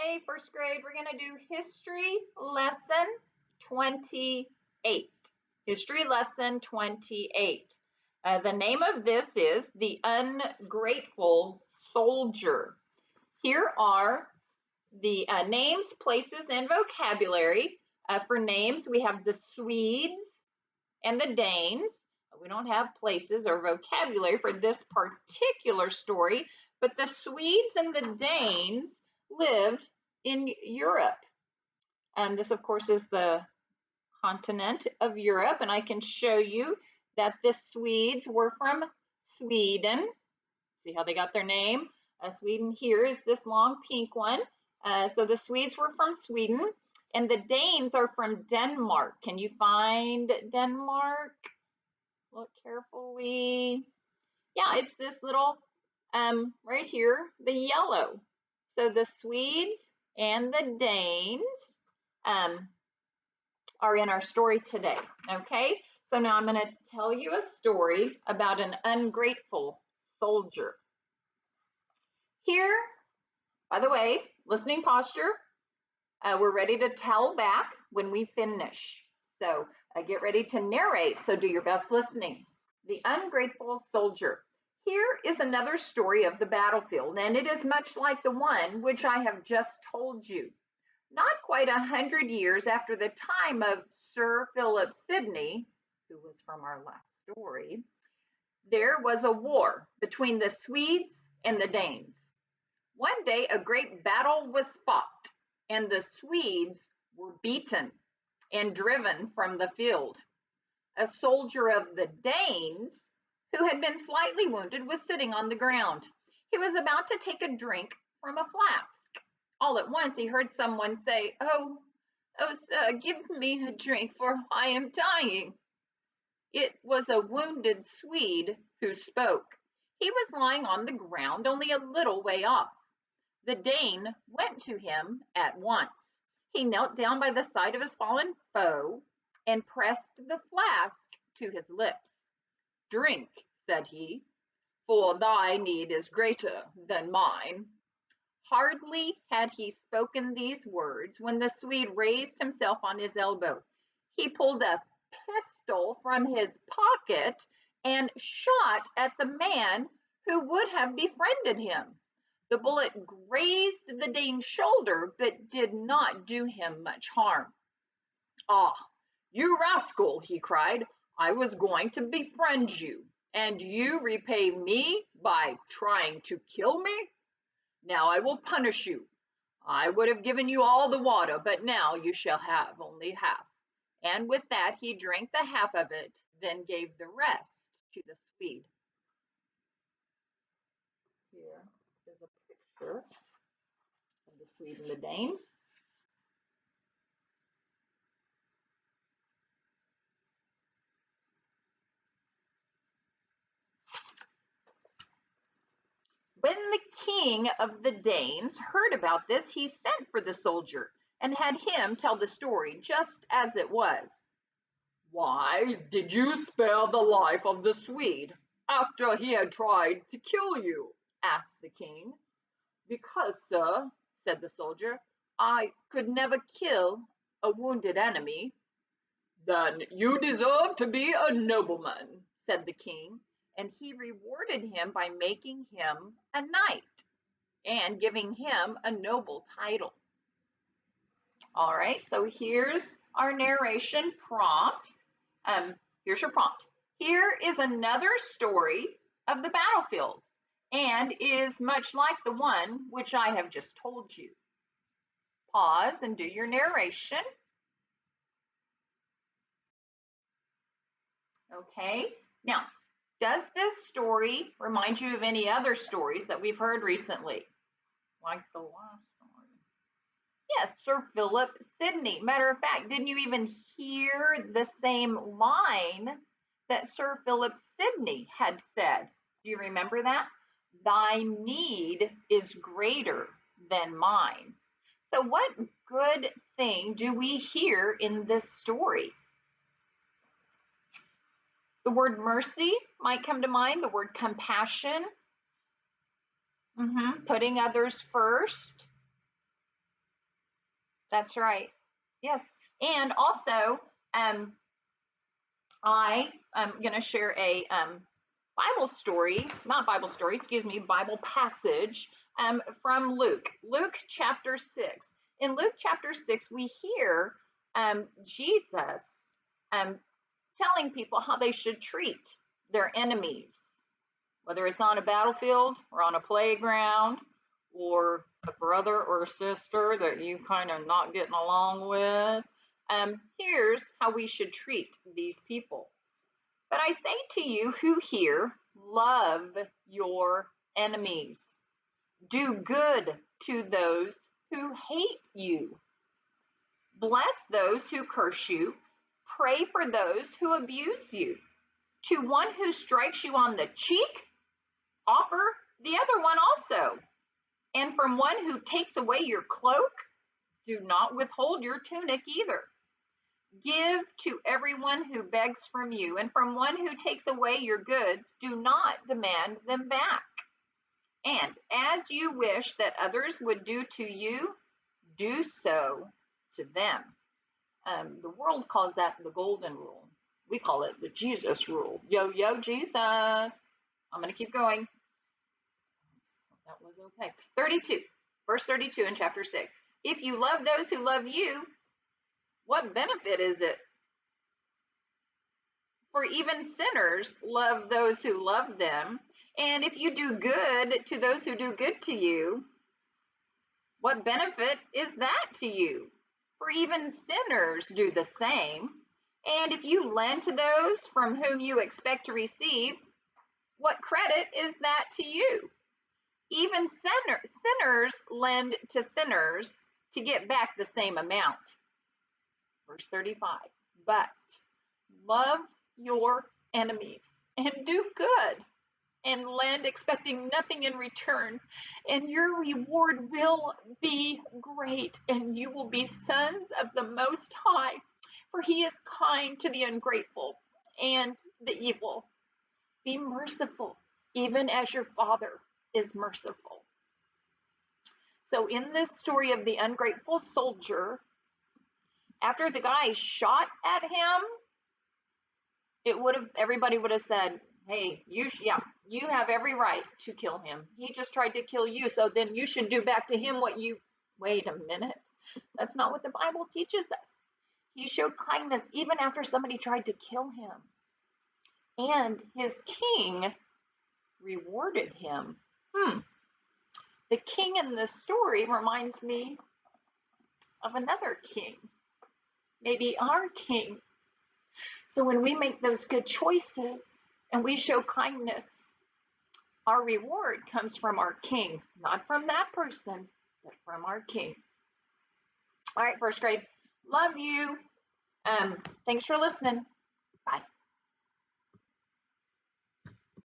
Okay, first grade, we're going to do history lesson 28. History lesson 28. The name of this is The Ungrateful Soldier. Here are the names, places, and vocabulary. For names, we have the Swedes and the Danes. We don't have places or vocabulary for this particular story, but the Swedes and the Danes lived in Europe. And this, of course, is the continent of Europe, and I can show you that the Swedes were from Sweden. See how they got their name? Sweden here is this long pink one. So the Swedes were from Sweden, and the Danes are from Denmark. Can you find Denmark? Look carefully. Yeah, it's this little, right here, the yellow. So the Swedes and the Danes are in our story today, okay? So now I'm going to tell you a story about an ungrateful soldier. Here, by the way, listening posture, we're ready to tell back when we finish. So get ready to narrate, so do your best listening. The Ungrateful Soldier. Here is another story of the battlefield, and it is much like the one which I have just told you. Not quite 100 years after the time of Sir Philip Sidney, who was from our last story, there was a war between the Swedes and the Danes. One day a great battle was fought, and the Swedes were beaten and driven from the field. A soldier of the Danes, who had been slightly wounded, was sitting on the ground. He was about to take a drink from a flask. All at once he heard someone say, "Oh, sir, give me a drink, for I am dying." It was a wounded Swede who spoke. He was lying on the ground only a little way off. The Dane went to him at once. He knelt down by the side of his fallen foe and pressed the flask to his lips. "Drink," said he, "for thy need is greater than mine." Hardly had he spoken these words when the Swede raised himself on his elbow. He pulled a pistol from his pocket and shot at the man who would have befriended him. The bullet grazed the Dane's shoulder, but did not do him much harm. "Ah, you rascal," he cried, "I was going to befriend you, and you repay me by trying to kill me? Now I will punish you. I would have given you all the water, but now you shall have only half." And with that, he drank the half of it, then gave the rest to the Swede. Here is a picture of the Swede and the Dane. When the king of the Danes heard about this, he sent for the soldier and had him tell the story just as it was. "Why did you spare the life of the Swede after he had tried to kill you?" asked the king. "Because, sir," said the soldier, "I could never kill a wounded enemy." "Then you deserve to be a nobleman," said the king, and he rewarded him by making him a knight and giving him a noble title. All right, so here's our narration prompt. Here's your prompt. Here is another story of the battlefield and is much like the one which I have just told you. Pause and do your narration. Okay, now, does this story remind you of any other stories that we've heard recently? Like the last story. Yes, Sir Philip Sidney. Matter of fact, didn't you even hear the same line that Sir Philip Sidney had said? Do you remember that? "Thy need is greater than mine." So what good thing do we hear in this story? The word mercy might come to mind, the word compassion, putting others first. That's right. Yes. And also, I am going to share a Bible story, not Bible story, excuse me, Bible passage from Luke, Luke chapter 6. In Luke chapter 6, we hear Jesus um, telling people how they should treat their enemies, whether it's on a battlefield or on a playground or a brother or sister that you kind of not getting along with. Here's how we should treat these people. But I say to you who hear, love your enemies. Do good to those who hate you. Bless those who curse you. Pray for those who abuse you. To one who strikes you on the cheek, offer the other one also. And from one who takes away your cloak, do not withhold your tunic either. Give to everyone who begs from you, and from one who takes away your goods, do not demand them back. And as you wish that others would do to you, do so to them. The world calls that the golden rule. We call it the Jesus rule. Yo, yo, Jesus. I'm going to keep going. That was okay. 32, verse 32 in chapter 6. If you love those who love you, what benefit is it? For even sinners love those who love them. And if you do good to those who do good to you, what benefit is that to you? For even sinners do the same. And if you lend to those from whom you expect to receive, what credit is that to you? Even sinners lend to sinners to get back the same amount. Verse 35. But love your enemies and do good and lend expecting nothing in return, and your reward will be great, and you will be sons of the Most High, for he is kind to the ungrateful and the evil. Be merciful, even as your Father is merciful. So in this story of the ungrateful soldier, after the guy shot at him, everybody would have said, hey, you have every right to kill him. He just tried to kill you, so then you should do back to him what you. Wait a minute. That's not what the Bible teaches us. He showed kindness even after somebody tried to kill him. And his king rewarded him. The king in this story reminds me of another king, maybe our king. So when we make those good choices and we show kindness, our reward comes from our king, not from that person, but from our king. All right, first grade, love you. Thanks for listening. Bye.